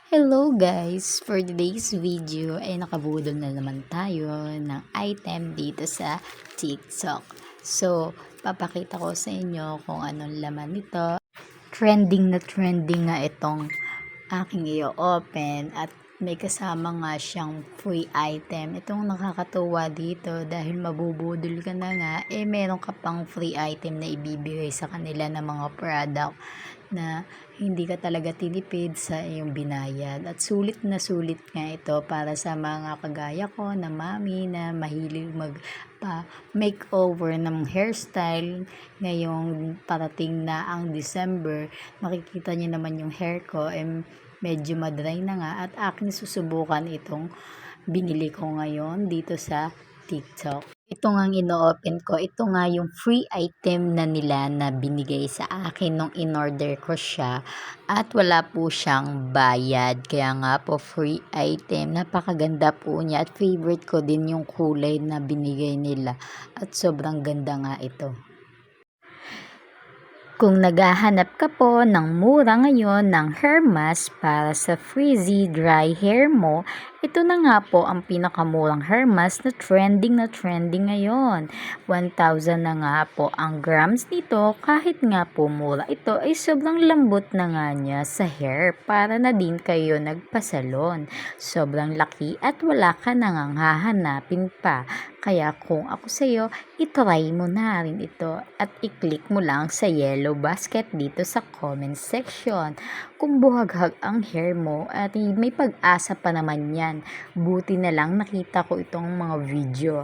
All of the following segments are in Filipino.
Hello guys! For today's video ay nakabudol na naman tayo ng item dito sa TikTok. So, papakita ko sa inyo kung anong laman nito. Trending na trending nga itong aking i-open at may kasama nga siyang free item. Itong nakakatuwa dito dahil mabubudol ka na nga, meron ka pang free item na ibibigay sa kanila ng mga product na hindi ka talaga tinipid sa iyong binayad. At sulit na sulit nga ito para sa mga kagaya ko na mami na mahilig makeover ng hairstyle. Ngayong parating na ang December, makikita niyo naman yung hair ko medyo madry na nga at aking susubukan itong binili ko ngayon dito sa TikTok. Ito nga ino-open ko. Ito nga yung free item na nila na binigay sa akin nung in-order ko siya at wala po siyang bayad. Kaya nga po free item. Napakaganda po niya at favorite ko din yung kulay na binigay nila at sobrang ganda nga ito. Kung naghahanap ka po ng mura ngayon ng hair mask para sa frizzy dry hair mo, ito na nga po ang pinakamurang hair mask na trending ngayon. 1,000 na nga po ang grams nito. Kahit nga po mura ito ay sobrang lambot na nga niya sa hair para na din kayo nagpasalon. Sobrang laki at wala ka nang hahanapin pa. Kaya kung ako sa iyo, itry mo na rin ito at i-click mo lang sa yellow basket dito sa comment section. Kung buhaghag ang hair mo at may pag-asa pa naman yan, buti na lang nakita ko itong mga video.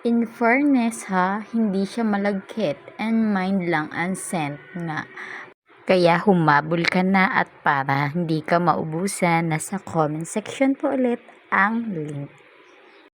In fairness ha, hindi siya malagkit and mild lang ang scent nga. Kaya humabol ka na at para hindi ka maubusan, nasa comment section po ulit ang link.